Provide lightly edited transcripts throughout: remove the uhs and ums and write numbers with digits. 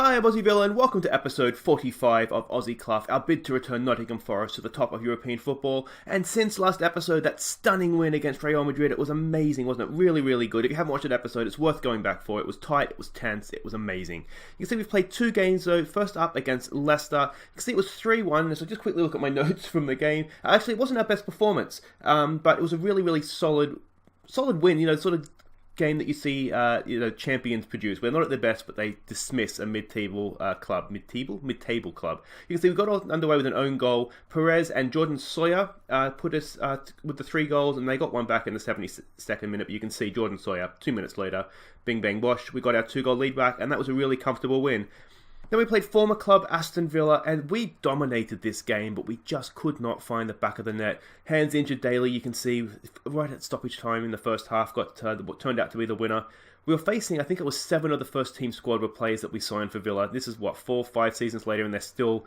Hi, I'm Aussie Villa and welcome to episode 45 of Aussie Cluff, our bid to return Nottingham Forest to the top of European football. And since last episode, that stunning win against Real Madrid, it was amazing, wasn't it? Really, really good. If you haven't watched that episode, it's worth going back for. It was tight, it was tense, it was amazing. You can see we've played two games though. First up against Leicester. You can see it was 3-1, so just quickly look at my notes from the game. Actually, it wasn't our best performance, but it was a really, really solid win, sort of game that you see, champions produce. We're not at their best, but they dismiss a mid-table club. Mid-table club. You can see we got all underway with an own goal. Perez and Jordan Sawyer put us with the 3 goals, and they got one back in the 72nd minute. But you can see Jordan Sawyer, 2 minutes later, bing bang bosh, we got our 2-goal lead back, and that was a really comfortable win. Then we played former club Aston Villa, and we dominated this game, but we just could not find the back of the net. Hands injured daily, you can see, right at stoppage time in the first half, got what turned out to be the winner. We were facing, I think it was 7 of the first team squad were players that we signed for Villa. This is, 4-5 seasons later, and they're still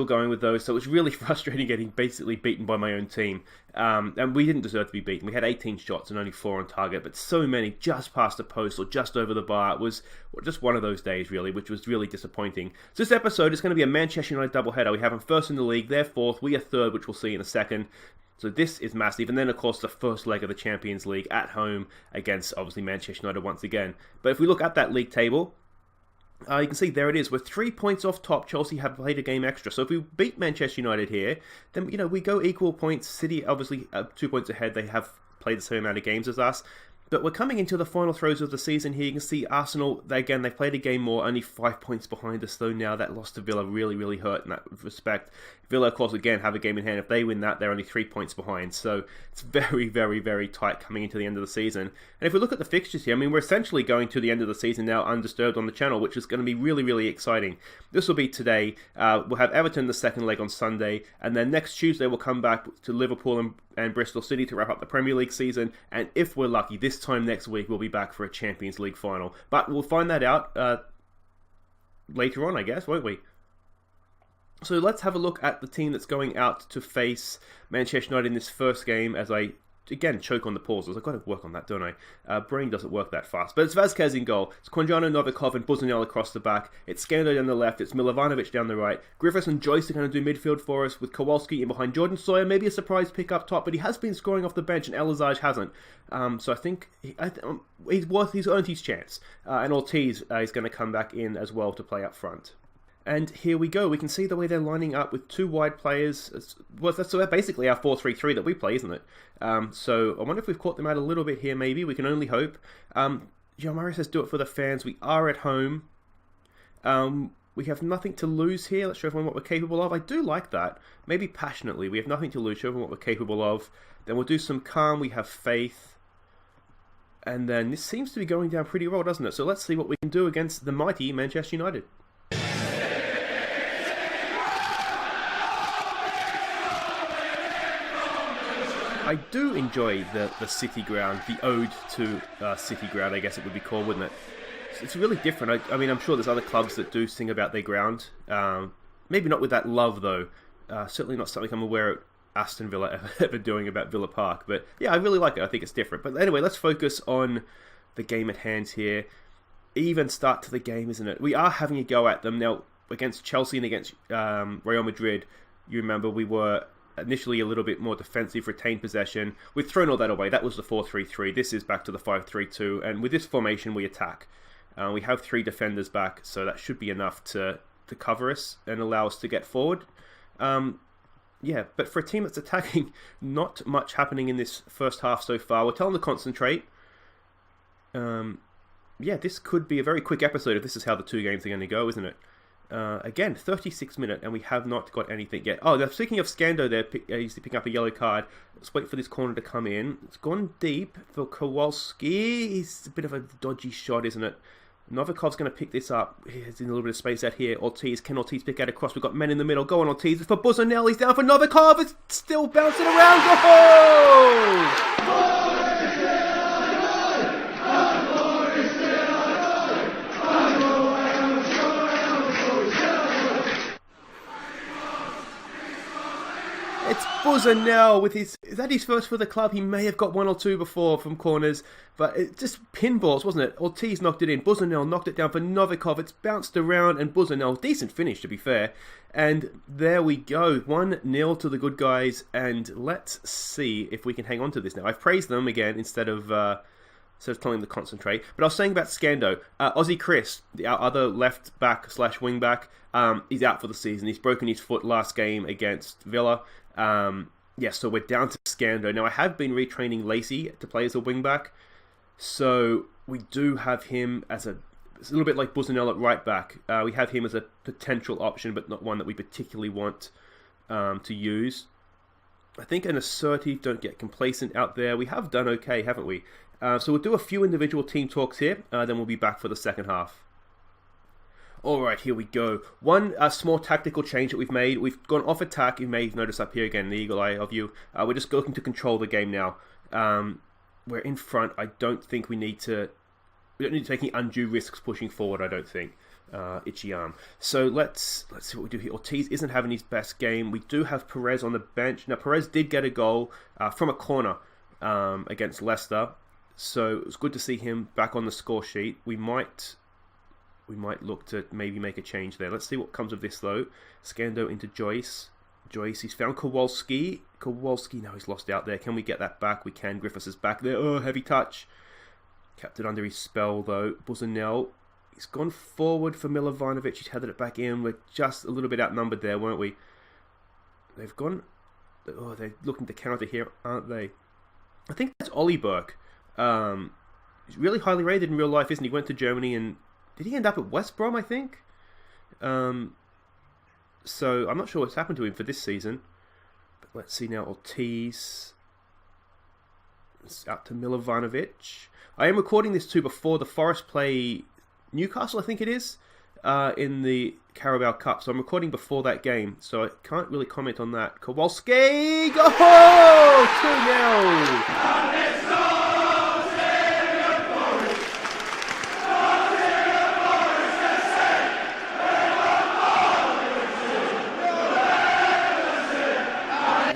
going with those. So it was really frustrating getting basically beaten by my own team. And we didn't deserve to be beaten. We had 18 shots and only 4 on target, but so many just past the post or just over the bar. It was just one of those days, really, which was really disappointing. So this episode is going to be a Manchester United doubleheader. We have them first in the league, they're fourth, we are third, which we'll see in a second. So this is massive. And then, of course, the first leg of the Champions League at home against, obviously, Manchester United once again. But if we look at that league table, you can see there it is. We're 3 points off top. Chelsea have played a game extra. So if we beat Manchester United here, then we go equal points. City obviously 2 points ahead. They have played the same amount of games as us. But we're coming into the final throes of the season here. You can see Arsenal, they've played a game more, only 5 points behind us though now. That loss to Villa really, really hurt in that respect. Villa, of course, again, have a game in hand. If they win that, they're only 3 points behind. So it's very, very, very tight coming into the end of the season. And if we look at the fixtures here, we're essentially going to the end of the season now undisturbed on the channel, which is going to be really, really exciting. This will be today. We'll have Everton the second leg on Sunday. And then next Tuesday, we'll come back to Liverpool and Bristol City to wrap up the Premier League season. And if we're lucky, this time next week, we'll be back for a Champions League final. But we'll find that out later on, I guess, won't we? So let's have a look at the team that's going out to face Manchester United in this first game as I, again, choke on the pauses. I've got to work on that, don't I? Brain doesn't work that fast. But it's Vazquez in goal. It's Quinjano, Novikov and Buzanel across the back. It's Scando down the left. It's Milovanovic down the right. Griffiths and Joyce are going to do midfield for us with Kowalski in behind Jordan Sawyer. Maybe a surprise pick up top, but he has been scoring off the bench and Elazaj hasn't. So I think he's earned his chance. And Ortiz is going to come back in as well to play up front. And here we go. We can see the way they're lining up with 2 wide players. Well, that's basically our 4-3-3 that we play, isn't it? So I wonder if we've caught them out a little bit here, maybe. We can only hope. Joe Murray says do it for the fans. We are at home. We have nothing to lose here. Let's show everyone what we're capable of. I do like that. Maybe passionately. We have nothing to lose. Show everyone what we're capable of. Then we'll do some calm. We have faith. And then this seems to be going down pretty well, doesn't it? So let's see what we can do against the mighty Manchester United. I do enjoy the City ground, the ode to City ground, I guess it would be called, wouldn't it? It's really different. I'm sure there's other clubs that do sing about their ground. Maybe not with that love, though. Certainly not something I'm aware of Aston Villa ever doing about Villa Park. But yeah, I really like it. I think it's different. But anyway, let's focus on the game at hand here. Even start to the game, isn't it? We are having a go at them. Now, against Chelsea and against Real Madrid, you remember we were initially a little bit more defensive, retained possession. We've thrown all that away. That was the 4-3-3. This is back to the 5-3-2. And with this formation, we attack. We have 3 defenders back, so that should be enough to cover us and allow us to get forward. Yeah, but for a team that's attacking, not much happening in this first half so far. We're telling them to concentrate. Yeah, this could be a very quick episode if this is how the 2 games are going to go, isn't it? Again, 36 minutes, and we have not got anything yet. Oh, speaking of Scando there, he's picking up a yellow card. Let's wait for this corner to come in. It's gone deep for Kowalski. It's a bit of a dodgy shot, isn't it? Novikov's going to pick this up. He's in a little bit of space out here. Ortiz, can Ortiz pick out across? We've got men in the middle. Go on, Ortiz. It's for Buzanel. He's down for Novikov. It's still bouncing around. Oh! Buzzanel with is that his first for the club? He may have got one or two before from corners, but it just pinballs, wasn't it? Ortiz knocked it in. Buzzanel knocked it down for Novikov. It's bounced around, and Buzzanel, decent finish to be fair. And there we go, 1-0 to the good guys, and let's see if we can hang on to this now. I've praised them again instead of telling them to concentrate. But I was saying about Scando, Aussie Chris, our other left back / wing back, he's out for the season. He's broken his foot last game against Villa. So we're down to Scando. Now, I have been retraining Lacey to play as a wing back, so we do have him as it's a little bit like Buzzanel at right back. We have him as a potential option, but not one that we particularly want to use. I think an assertive, don't get complacent out there. We have done okay, haven't we? So we'll do a few individual team talks here, then we'll be back for the second half. Alright, here we go. One small tactical change that we've made. We've gone off attack. You may notice up here again, the eagle eye of you. We're just looking to control the game now. We're in front. I don't think we don't need to take any undue risks pushing forward, I don't think. Itchy arm. So let's see what we do here. Ortiz isn't having his best game. We do have Perez on the bench. Now, Perez did get a goal from a corner against Leicester. So it was good to see him back on the score sheet. We might look to maybe make a change there. Let's see what comes of this, though. Scando into Joyce. Joyce, he's found Kowalski. Kowalski, now he's lost out there. Can we get that back? We can. Griffiths is back there. Oh, heavy touch. Kept it under his spell, though. Buzzanel, he's gone forward for Milovanovic. He's headed it back in. We're just a little bit outnumbered there, weren't we? They've gone... Oh, they're looking to counter here, aren't they? I think that's Ollie Burke. He's really highly rated in real life, isn't he? Went to Germany and... Did he end up at West Brom, I think? So, I'm not sure what's happened to him for this season. But let's see now. Ortiz. It's out to Milovanovic. I am recording this too before the Forest play Newcastle, I think it is, in the Carabao Cup. So I'm recording before that game, so I can't really comment on that. Kowalski! Go! 2-0!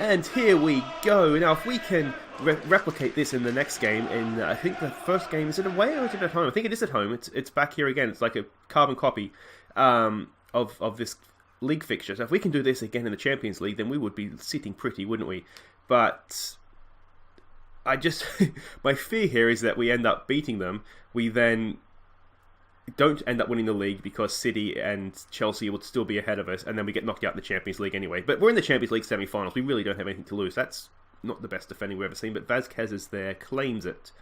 And here we go. Now, if we can replicate this in the next game, I think the first game, is it away or is it at home? I think it is at home. It's back here again. It's like a carbon copy of this league fixture. So if we can do this again in the Champions League, then we would be sitting pretty, wouldn't we? But my fear here is that we end up beating them. We then don't end up winning the league because City and Chelsea would still be ahead of us, and then we get knocked out in the Champions League anyway. But we're in the Champions League semi-finals. We really don't have anything to lose. That's not the best defending we've ever seen, but Vazquez is there, claims it,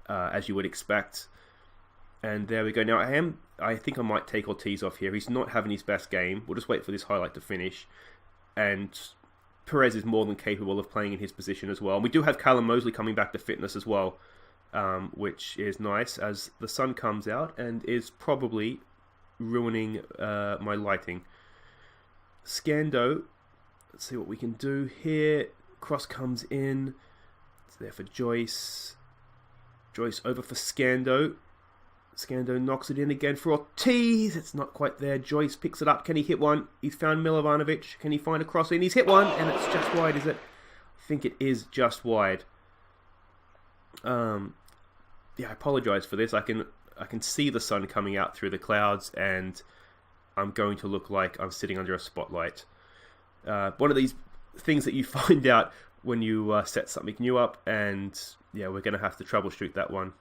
as you would expect. And there we go. Now, I think I might take Ortiz off here. He's not having his best game. We'll just wait for this highlight to finish. And Perez is more than capable of playing in his position as well. And we do have Callum Mosley coming back to fitness as well, which is nice as the sun comes out and is probably ruining my lighting. Scando, let's see what we can do here. Cross comes in. It's there for Joyce. Joyce over for Scando. Scando knocks it in again for Ortiz. It's not quite there. Joyce picks it up. Can he hit one? He's found Milovanovic. Can he find a cross in? He's hit one, and it's just wide, is it? I think it is just wide. I apologise for this. I can see the sun coming out through the clouds, and I'm going to look like I'm sitting under a spotlight. One of these things that you find out when you set something new up, and yeah, we're going to have to troubleshoot that one.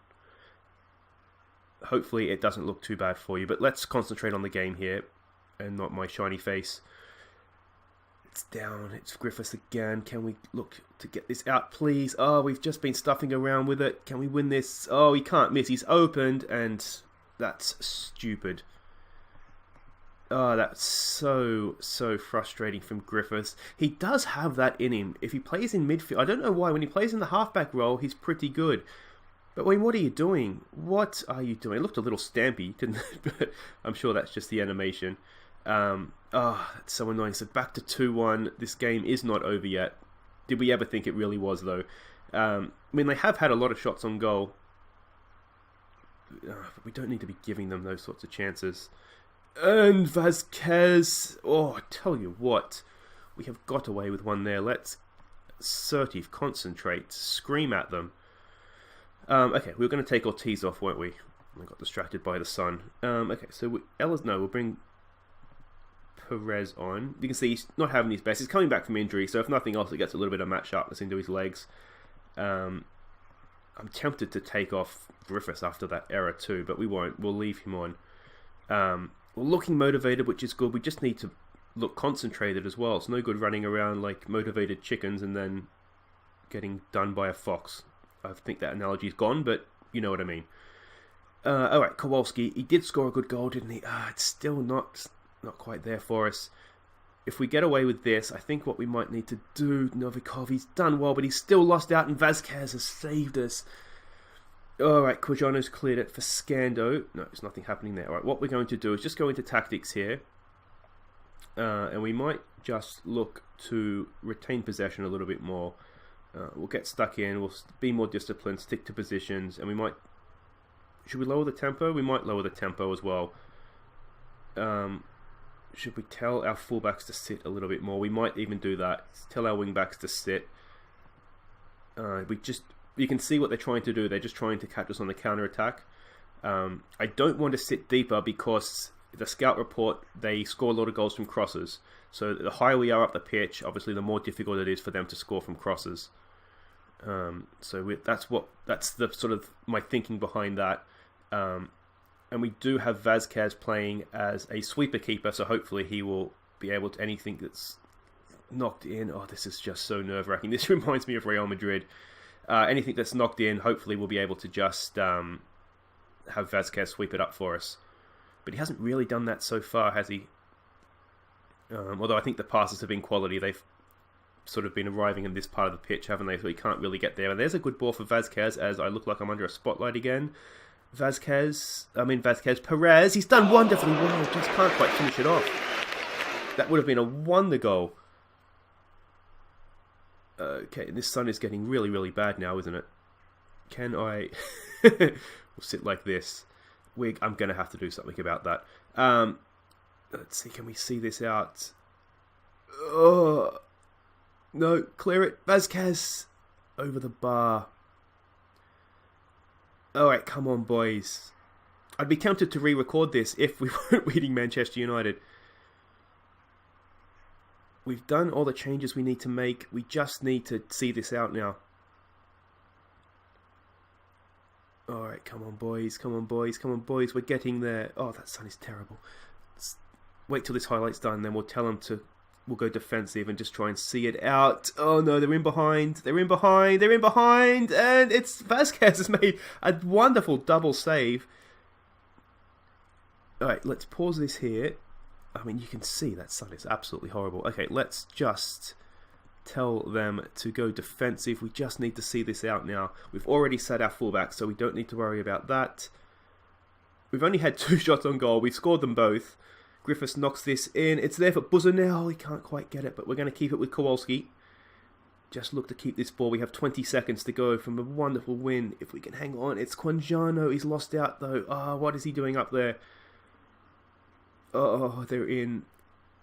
Hopefully it doesn't look too bad for you, but let's concentrate on the game here and not my shiny face. It's down. It's Griffiths again. Can we look to get this out, please? Oh, we've just been stuffing around with it. Can we win this? Oh, he can't miss. He's opened, and that's stupid. Oh, that's so frustrating from Griffiths. He does have that in him. If he plays in midfield, I don't know why. When he plays in the halfback role, he's pretty good. But Wayne, what are you doing? What are you doing? It looked a little stampy, didn't it? But I'm sure that's just the animation. That's so annoying. So back to 2-1. This game is not over yet. Did we ever think it really was, though? I mean, they have had a lot of shots on goal. But we don't need to be giving them those sorts of chances. And Vazquez. Oh, I tell you what. We have got away with one there. Let's assertive, concentrate, scream at them. Okay, we were going to take Ortiz off, weren't we? I got distracted by the sun. Okay, so we'll bring Perez on. You can see he's not having his best. He's coming back from injury, so if nothing else, it gets a little bit of match sharpness into his legs. I'm tempted to take off Griffiths after that error too, but we won't. We'll leave him on. We're looking motivated, which is good. We just need to look concentrated as well. It's no good running around like motivated chickens and then getting done by a fox. I think that analogy's gone, but you know what I mean. Alright, Kowalski, he did score a good goal, didn't he? It's still not quite there for us. If we get away with this, I think what we might need to do, Novikov, he's done well, but he's still lost out, and Vazquez has saved us. Alright, Quijano's cleared it for Scando. No, there's nothing happening there. Alright, what we're going to do is just go into tactics here. And we might just look to retain possession a little bit more. We'll get stuck in, we'll be more disciplined, stick to positions, and we might... Should we lower the tempo? We might lower the tempo as well. Should we tell our fullbacks to sit a little bit more? We might even do that. Tell our wingbacks to sit. You can see what they're trying to do. They're just trying to catch us on the counter-attack. I don't want to sit deeper because the scout report, they score a lot of goals from crosses. So the higher we are up the pitch, obviously the more difficult it is for them to score from crosses. That's the sort of my thinking behind that. And we do have Vazquez playing as a sweeper keeper, so hopefully he will be able to anything that's knocked in. Oh, this is just so nerve-wracking. This reminds me of Real Madrid. Anything that's knocked in, hopefully we'll be able to just have Vazquez sweep it up for us. But he hasn't really done that so far, has he? Although I think the passes have been quality. They've sort of been arriving in this part of the pitch, haven't they? So he can't really get there. And there's a good ball for Vazquez, as I look like I'm under a spotlight again. Vazquez, Perez, he's done wonderfully well, just can't quite finish it off. That would have been a wonder goal. Okay, this sun is getting really, really bad now, isn't it? Can I... we'll sit like this. I'm going to have to do something about that. Let's see, can we see this out? Oh, no, clear it. Vazquez, over the bar. Alright, come on, boys. I'd be tempted to re-record this if we weren't beating Manchester United. We've done all the changes we need to make. We just need to see this out now. Alright, come on, boys. Come on, boys. Come on, boys. We're getting there. Oh, that sun is terrible. Let's wait till this highlight's done, then we'll tell them to... We'll go defensive and just try and see it out. Oh no, they're in behind. They're in behind. They're in behind. And it's Vazquez has made a wonderful double save. Alright, let's pause this here. I mean, you can see that sun is absolutely horrible. Okay, let's just tell them to go defensive. We just need to see this out now. We've already set our fullback, so we don't need to worry about that. We've only had 2 shots on goal. We've scored them both. Griffiths knocks this in. It's there for Buzanel. He can't quite get it, but we're going to keep it with Kowalski. Just look to keep this ball. We have 20 seconds to go from a wonderful win. If we can hang on. It's Quijano. He's lost out, though. What is he doing up there? Oh, they're in.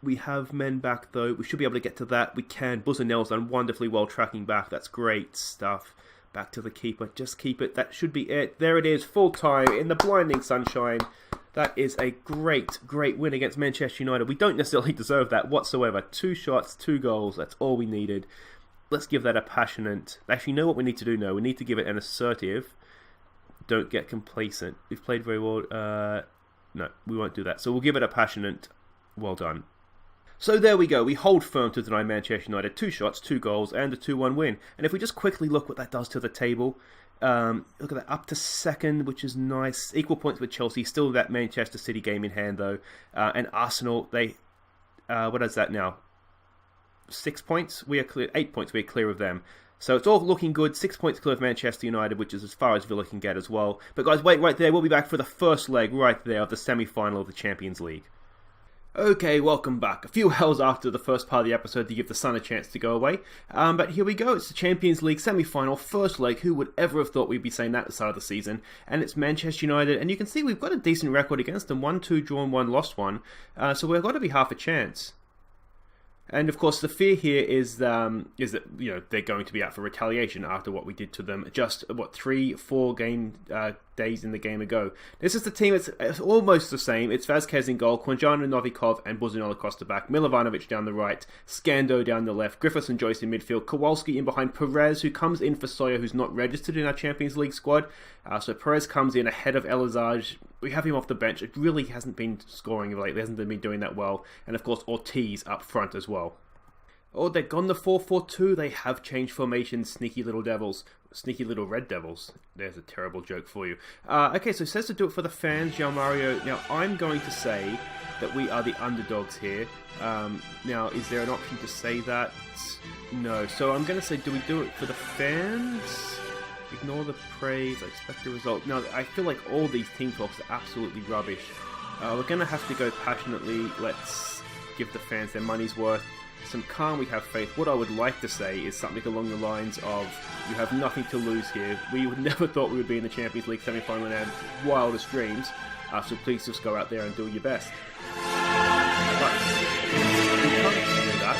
We have men back, though. We should be able to get to that. We can. Buzanel's done wonderfully well tracking back. That's great stuff. Back to the keeper. Just keep it. That should be it. There it is. Full time in the blinding sunshine. That is a great, great win against Manchester United. We don't necessarily deserve that whatsoever. 2 shots, 2 goals. That's all we needed. Let's give that a passionate... Actually, you know what we need to do now? We need to give it an assertive. Don't get complacent. We've played very well. No, we won't do that. So we'll give it a passionate well done. So there we go. We hold firm to deny Manchester United 2 shots, 2 goals, and a 2-1 win. And if we just quickly look what that does to the table... look at that, up to second, which is nice. Equal points with Chelsea, still that Manchester City game in hand though. And Arsenal, they, what is that now? 6 points? We are clear, 8 points, we are clear of them. So it's all looking good. 6 points clear of Manchester United, which is as far as Villa can get as well. But guys, wait right there, we'll be back for the first leg right there of the semi-final of the Champions League. Okay, welcome back. A few hours after the first part of the episode to give the sun a chance to go away. But here we go. It's the Champions League semi-final, first leg. Who would ever have thought we'd be saying that at the start of the season? And it's Manchester United. And you can see we've got a decent record against them. 1-2 drawn, 1 lost 1. So we've got to be half a chance. And of course, the fear here is that they're going to be out for retaliation after what we did to them just 3-4 game days in the game ago. This is the team. It's almost the same. It's Vazquez in goal, Quinjano, Novikov, and Buzunol across the back. Milovanovic down the right, Scando down the left, Griffiths and Joyce in midfield, Kowalski in behind Perez, who comes in for Sawyer, who's not registered in our Champions League squad. So Perez comes in ahead of Elizage. We have him off the bench. It really hasn't been scoring lately. Hasn't been doing that well. And of course, Ortiz up front as well. Oh, they've gone the 4-4-2. They have changed formations, sneaky little devils. Sneaky little red devils. There's a terrible joke for you. Okay, so it says to do it for the fans, Jean Mario. Now, I'm going to say that we are the underdogs here. Now, is there an option to say that? No. So I'm going to say, do we do it for the fans? Ignore the praise, I expect a result. Now, I feel like all these team talks are absolutely rubbish. We're going to have to go passionately. Let's give the fans their money's worth. Some calm, we have faith. What I would like to say is something along the lines of, you have nothing to lose here. We would never thought we would be in the Champions League semi-final in our wildest dreams. So please just go out there and do your best. But we can't do that.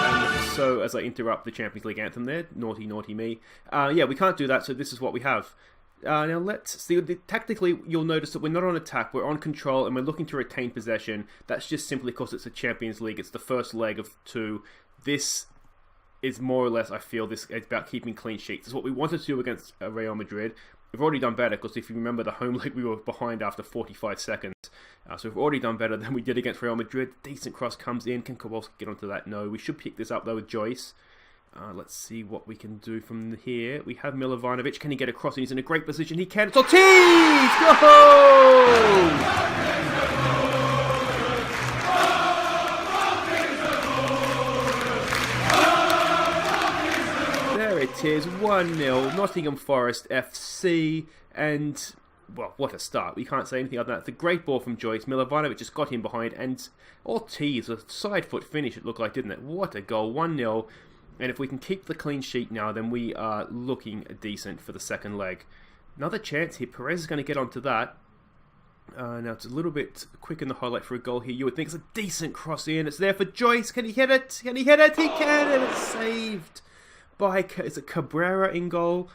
And so, as I interrupt the Champions League anthem there, naughty, naughty me. Yeah, we can't do that, so this is what we have. Now let's see, tactically you'll notice that we're not on attack, we're on control and we're looking to retain possession. That's just simply because it's a Champions League, it's the first leg of 2. This is more or less, I feel, this it's about keeping clean sheets. It's what we wanted to do against Real Madrid. We've already done better, because if you remember the home leg we were behind after 45 seconds. So we've already done better than we did against Real Madrid. Decent cross comes in, can Kowalski get onto that? No, we should pick this up though with Joyce. Let's see what we can do from here. We have Milovanovic. Can he get across? He's in a great position. He can. It's Ortiz! Go! There it is. 1-0. Nottingham Forest FC. And, well, what a start. We can't say anything other than that. It's a great ball from Joyce. Milovanovic just got him behind. And Ortiz, a side foot finish it looked like, didn't it? What a goal. 1-0. And if we can keep the clean sheet now, then we are looking decent for the second leg. Another chance here. Perez is going to get onto that. Now it's a little bit quick in the highlight for a goal here. You would think it's a decent cross in. It's there for Joyce. Can he hit it? Can he hit it? He can, and it's saved by, is it Cabrera in goal?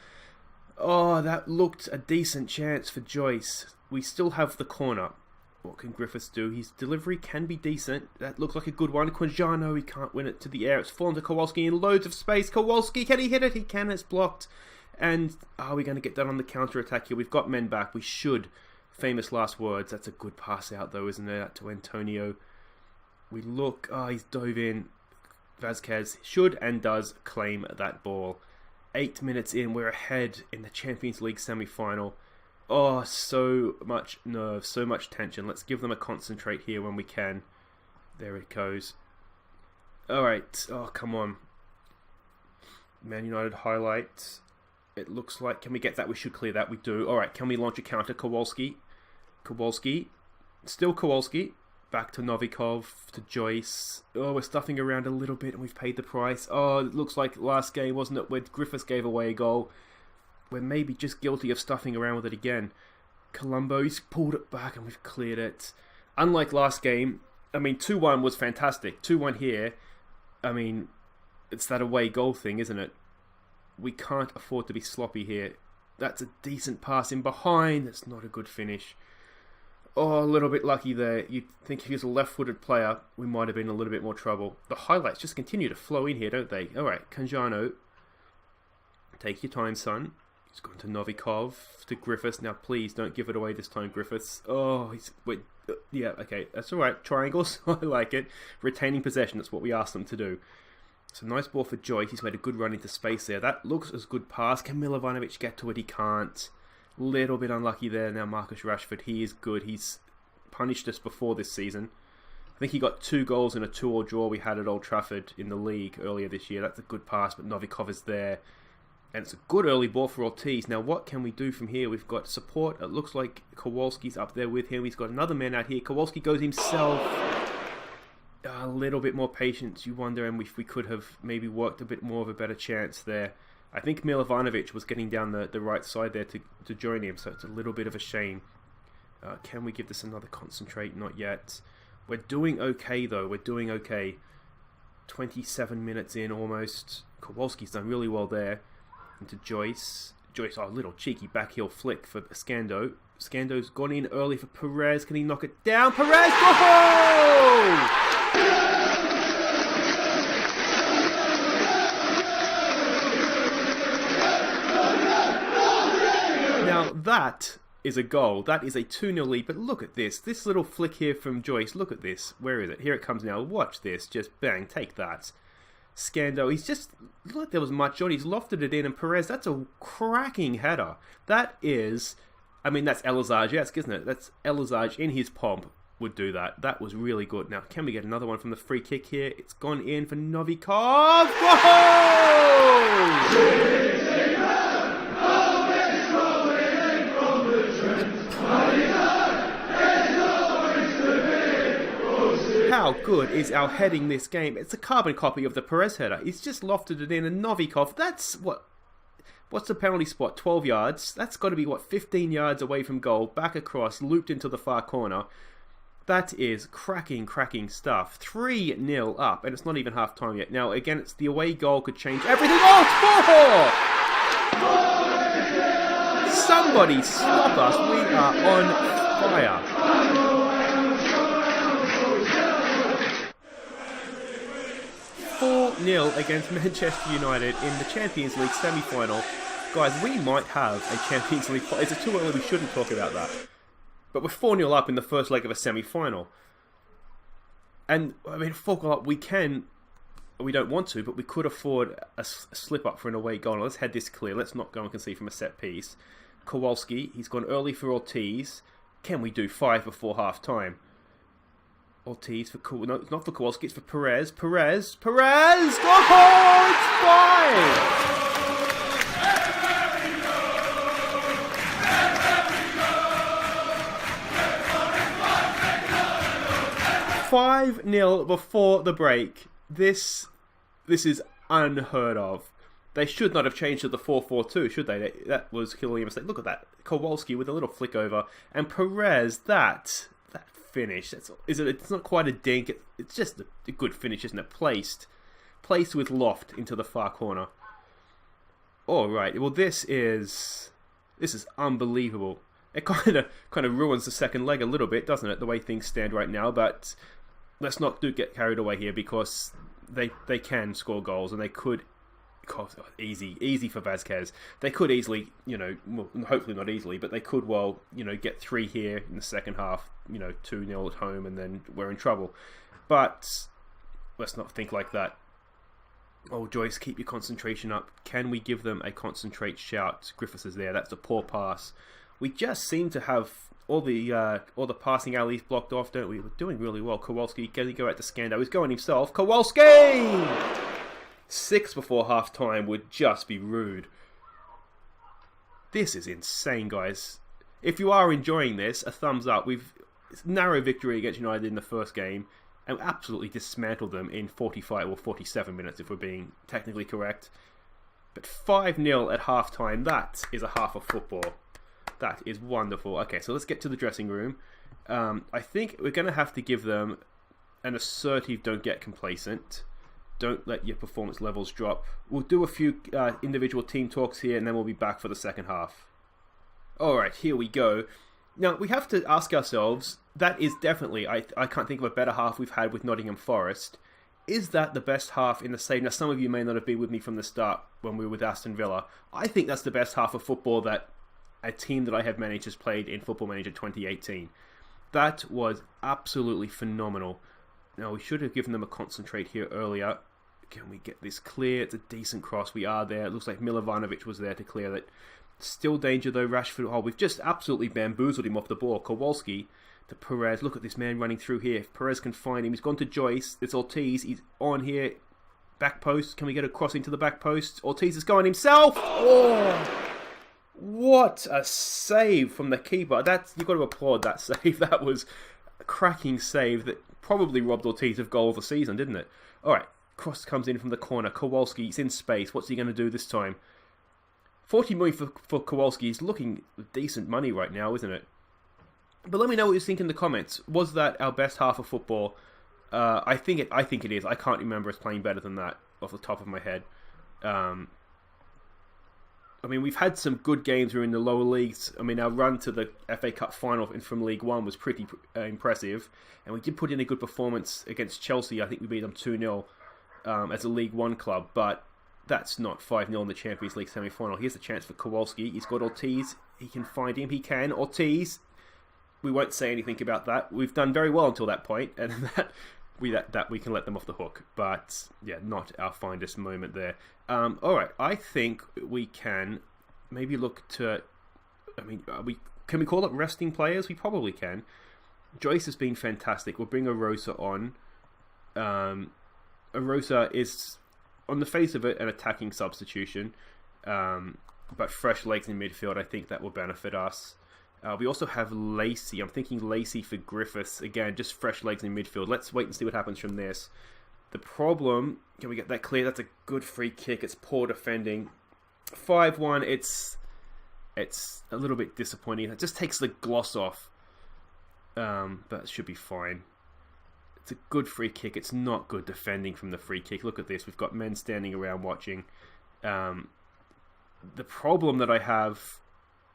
Oh, that looked a decent chance for Joyce. We still have the corner. What can Griffiths do? His delivery can be decent. That looks like a good one. Quinjano, he can't win it to the air. It's fallen to Kowalski in loads of space. Kowalski, can he hit it? He can. It's blocked. And are we going to get that on the counter-attack here? We've got men back. We should. Famous last words. That's a good pass out, though, isn't it? To Antonio. We look. Oh, he's dove in. Vazquez should and does claim that ball. 8 minutes in, we're ahead in the Champions League semi-final. Oh, so much nerve, so much tension. Let's give them a concentrate here when we can. There it goes. Alright, oh, come on. Man United highlight. It looks like, can we get that? We should clear that. We do. Alright, can we launch a counter? Kowalski. Kowalski. Still Kowalski. Back to Novikov, to Joyce. Oh, we're stuffing around a little bit and we've paid the price. Oh, it looks like last game, wasn't it, where Griffiths gave away a goal. We're maybe just guilty of stuffing around with it again. Colombo, he's pulled it back and we've cleared it. Unlike last game, I mean, 2-1 was fantastic. 2-1 here, I mean, it's that away goal thing, isn't it? We can't afford to be sloppy here. That's a decent pass in behind. That's not a good finish. Oh, a little bit lucky there. You'd think if he was a left-footed player, we might have been in a little bit more trouble. The highlights just continue to flow in here, don't they? Alright, Quinjano. Take your time, son. He's gone to Novikov, to Griffiths. Now, please, don't give it away this time, Griffiths. Oh, yeah, okay, that's alright. Triangles, I like it. Retaining possession, that's what we asked them to do. It's a nice ball for Joyce. He's made a good run into space there. That looks as good pass. Can Milovanovic get to it? He can't. Little bit unlucky there. Now, Marcus Rashford, he is good. He's punished us before this season. I think he got 2 goals in a 2-2 draw we had at Old Trafford in the league earlier this year. That's a good pass, but Novikov is there. And it's a good early ball for Ortiz. Now, what can we do from here? We've got support. It looks like Kowalski's up there with him. He's got another man out here. Kowalski goes himself. A little bit more patience, you wonder, and if we could have maybe worked a bit more of a better chance there. I think Milovanovic was getting down the right side there to join him, so it's a little bit of a shame. Can we give this another concentrate? Not yet. We're doing okay, though. We're doing okay. 27 minutes in, almost. Kowalski's done really well there. Into Joyce. Joyce, oh, little cheeky backheel flick for Scando. Scando's gone in early for Perez. Can he knock it down? Perez! Goal! Now that is a goal. That is a 2-0 lead. But look at this. This little flick here from Joyce. Look at this. Where is it? Here it comes now. Watch this. Just bang. Take that. Scando. He's just... Look like there was much on. He's lofted it in. And Perez, that's a cracking header. That is... I mean, that's Elizage-esque, isn't it? That's Elizage in his pomp would do that. That was really good. Now, can we get another one from the free kick here? It's gone in for Novikov. Goal! How good is our heading this game? It's a carbon copy of the Perez header. He's just lofted it in, and Novikov, that's what... What's the penalty spot? 12 yards. That's got to be, 15 yards away from goal. Back across, looped into the far corner. That is cracking stuff. 3-0 up, and it's not even half time yet. Now, again, it's the away goal could change everything. Oh, 4! Somebody stop us. We are on fire. 4-0 against Manchester United in the Champions League semi-final. Guys, we might have a Champions League... Is it too early? We shouldn't talk about that. But we're 4-0 up in the first leg of a semi-final. And, I mean, 4-0 up, we can... We don't want to, but we could afford a slip-up for an away goal. Now, let's head this clear. Let's not go and concede from a set piece. Kowalski, he's gone early for Ortiz. Can we do 5 before half-time? Ortiz for... No, it's not for Kowalski, it's for Perez. Perez! Oh, it's 5-0 before the break. This is unheard of. They should not have changed to the 4-4-2, should they? That was killing a mistake. Look at that. Kowalski with a little flick over. And Perez, that finish. It's not quite a dink. It's just a good finish, isn't it? Placed with loft into the far corner. All right. Well, this is unbelievable. It kind of ruins the second leg a little bit, doesn't it? The way things stand right now. But let's not get carried away here, because they can score goals, and they could. Easy for Vazquez. They could easily, well, hopefully not easily, but they could get 3 here in the second half, 2-0 at home, and then we're in trouble. But let's not think like that. Oh, Joyce, keep your concentration up. Can we give them a concentrate shout? Griffiths is there. That's a poor pass. We just seem to have all the passing alleys blocked off, don't we? We're doing really well. Kowalski, can he go out to Scando? He's going himself. Kowalski! 6 before half-time would just be rude. This is insane, guys. If you are enjoying this, a thumbs up. It's a narrow victory against United in the first game, and absolutely dismantled them in 45 or 47 minutes, if we're being technically correct. But 5-0 at half-time, that is a half of football. That is wonderful. Okay, so let's get to the dressing room. I think we're going to have to give them an assertive don't get complacent. Don't let your performance levels drop. We'll do a few individual team talks here, and then we'll be back for the second half. Alright, here we go. Now, we have to ask ourselves, that is definitely, I can't think of a better half we've had with Nottingham Forest. Is that the best half in the same? Now, some of you may not have been with me from the start when we were with Aston Villa. I think that's the best half of football that a team that I have managed has played in Football Manager 2018. That was absolutely phenomenal. Now, we should have given them a concentrate here earlier. Can we get this clear? It's a decent cross. We are there. It looks like Milovanovic was there to clear it. Still danger, though. Rashford. Oh, we've just absolutely bamboozled him off the ball. Kowalski to Perez. Look at this man running through here. If Perez can find him. He's gone to Joyce. It's Ortiz. He's on here. Back post. Can we get a crossing to the back post? Ortiz is going himself. Oh! What a save from the keeper. You've got to applaud that save. That was a cracking save that probably robbed Ortiz of goal of the season, didn't it? Alright, cross comes in from the corner. Kowalski, he's in space. What's he going to do this time? 40 million for Kowalski is looking decent money right now, isn't it? But let me know what you think in the comments. Was that our best half of football? I think it is. I can't remember us playing better than that off the top of my head. I mean, we've had some good games. We're in the lower leagues. I mean, our run to the FA Cup final from League One was pretty impressive. And we did put in a good performance against Chelsea. I think we beat them 2-0 as a League One club. But that's not 5-0 in the Champions League semi-final. Here's a chance for Kowalski. He's got Ortiz. He can find him. He can. Ortiz. We won't say anything about that. We've done very well until that point. And that we can let them off the hook. But, yeah, not our finest moment there. Alright, I think we can maybe look to... I mean, can we call it resting players? We probably can. Joyce has been fantastic. We'll bring Arosa on. Arosa is, on the face of it, an attacking substitution. But fresh legs in midfield, I think that will benefit us. We also have Lacey. I'm thinking Lacey for Griffiths. Again, just fresh legs in midfield. Let's wait and see what happens from this. The problem... Can we get that clear? That's a good free kick. It's poor defending. 5-1. It's a little bit disappointing. It just takes the gloss off. But it should be fine. It's a good free kick. It's not good defending from the free kick. Look at this. We've got men standing around watching. The problem that I have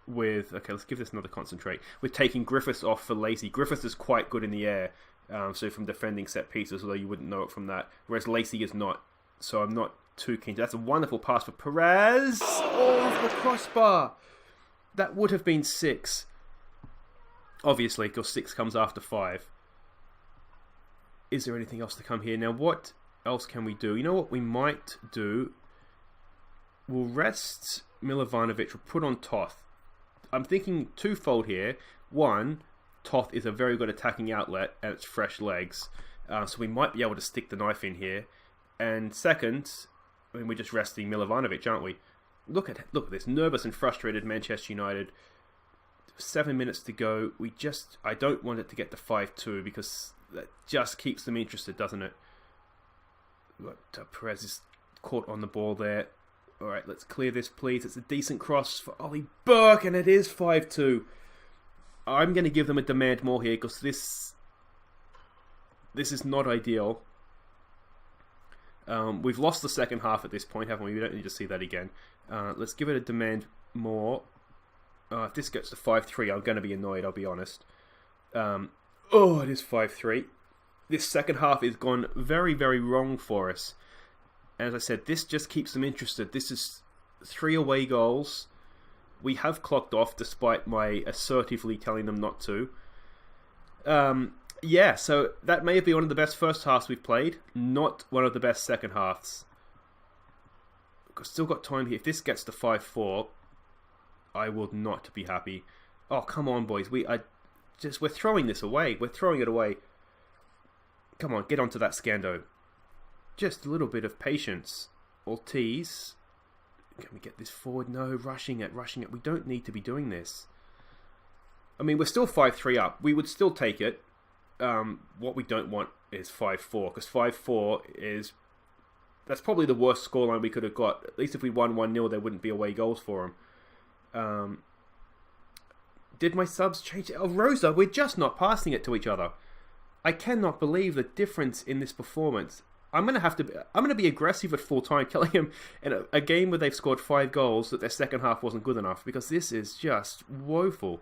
with... Okay, let's give this another concentrate. With taking Griffiths off for Lacey. Griffiths is quite good in the air. So from defending set pieces, although you wouldn't know it from that. Whereas Lacey is not. So I'm not too keen. That's a wonderful pass for Perez. Oh, off the crossbar. That would have been 6. Obviously, because 6 comes after 5. Is there anything else to come here? Now, what else can we do? You know what we might do? We'll rest Milovanovic. We'll put on Toth. I'm thinking twofold here. One... Toth is a very good attacking outlet and it's fresh legs. So we might be able to stick the knife in here. And second, I mean, we're just resting Milovanovic, aren't we? Look at this. Nervous and frustrated Manchester United. 7 minutes to go. I don't want it to get to 5-2 because that just keeps them interested, doesn't it? Perez is caught on the ball there. Alright, let's clear this, please. It's a decent cross for Ollie Burke and it is 5-2. I'm going to give them a demand more here because this is not ideal. We've lost the second half at this point, haven't we? We don't need to see that again. Let's give it a demand more. If this gets to 5-3, I'm going to be annoyed, I'll be honest. It is 5-3. This second half has gone very, very wrong for us. And as I said, this just keeps them interested. This is 3 away goals. We have clocked off despite my assertively telling them not to. Yeah, so that may have been one of the best first halves we've played. Not one of the best second halves. We've still got time here. If this gets to 5-4, I will not be happy. Oh, come on, boys. We're throwing this away. We're throwing it away. Come on, get onto that Scando. Just a little bit of patience. Ortiz... Can we get this forward? No, rushing it. We don't need to be doing this. I mean, we're still 5-3 up. We would still take it. What we don't want is 5-4, because 5-4 is... That's probably the worst scoreline we could have got. At least if we won 1-0, there wouldn't be away goals for them. Did my subs change? Oh, Rosa, we're just not passing it to each other. I cannot believe the difference in this performance. I'm going to be aggressive at full time, telling him in a game where they've scored 5 goals that their second half wasn't good enough, because this is just woeful.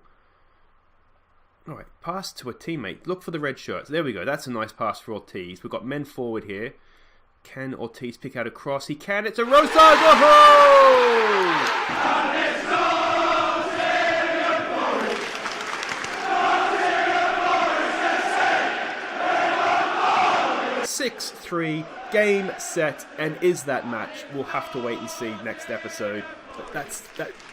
Alright, pass to a teammate. Look for the red shirts. There we go. That's a nice pass for Ortiz. We've got men forward here. Can Ortiz pick out a cross? He can. It's a Rosa. Go! 6-3, game, set, and is that match? We'll have to wait and see next episode. But that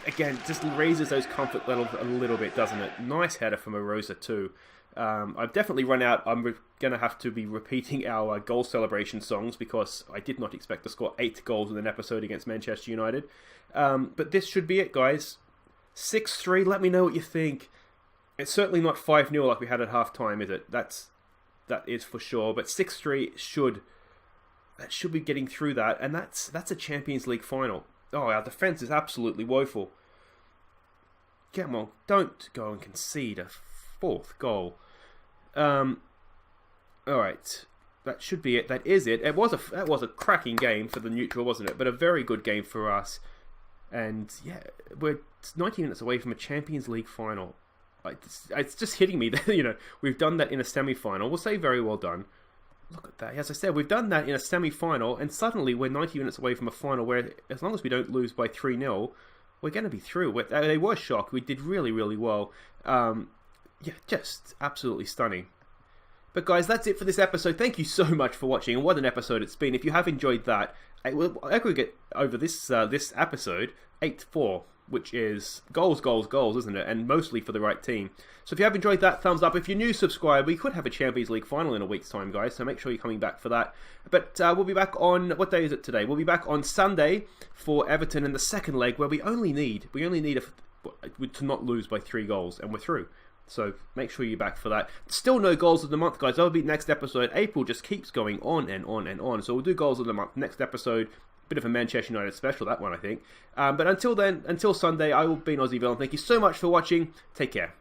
again, just raises those comfort levels a little bit, doesn't it? Nice header from Arosa too. I've definitely run out. I'm going to have to be repeating our goal celebration songs because I did not expect to score 8 goals in an episode against Manchester United. But this should be it, guys. 6-3, let me know what you think. It's certainly not 5-0 like we had at half-time, is it? That is for sure. But 6-3 should be getting through that. And that's a Champions League final. Oh, our defence is absolutely woeful. Come on, don't go and concede a 4th goal. All right, that should be it. That is it. That was a cracking game for the neutral, wasn't it? But a very good game for us. And yeah, we're 90 minutes away from a Champions League final. Like, it's just hitting me that we've done that in a semi-final. We'll say very well done. Look at that. As I said, we've done that in a semi-final, and suddenly we're 90 minutes away from a final where, as long as we don't lose by 3-0, we're going to be through. They were shocked. We did really, really well. Yeah, just absolutely stunning. But guys, that's it for this episode. Thank you so much for watching, and what an episode it's been. If you have enjoyed that, I will aggregate over this episode 8-4, which is goals, isn't it? And mostly for the right team. So if you have enjoyed that, thumbs up. If you're new, subscribe. We could have a Champions League final in a week's time, guys, so make sure you're coming back for that. But we'll be back on, what day is it today? We'll be back on Sunday for Everton in the second leg, where we only need to not lose by 3 goals, and we're through. So make sure you're back for that. Still no goals of the month, guys. That'll be next episode. April just keeps going on and on and on. So we'll do goals of the month next episode. Bit of a Manchester United special, that one, I think. But until then, until Sunday, I will be Aussie Villain. Thank you so much for watching. Take care.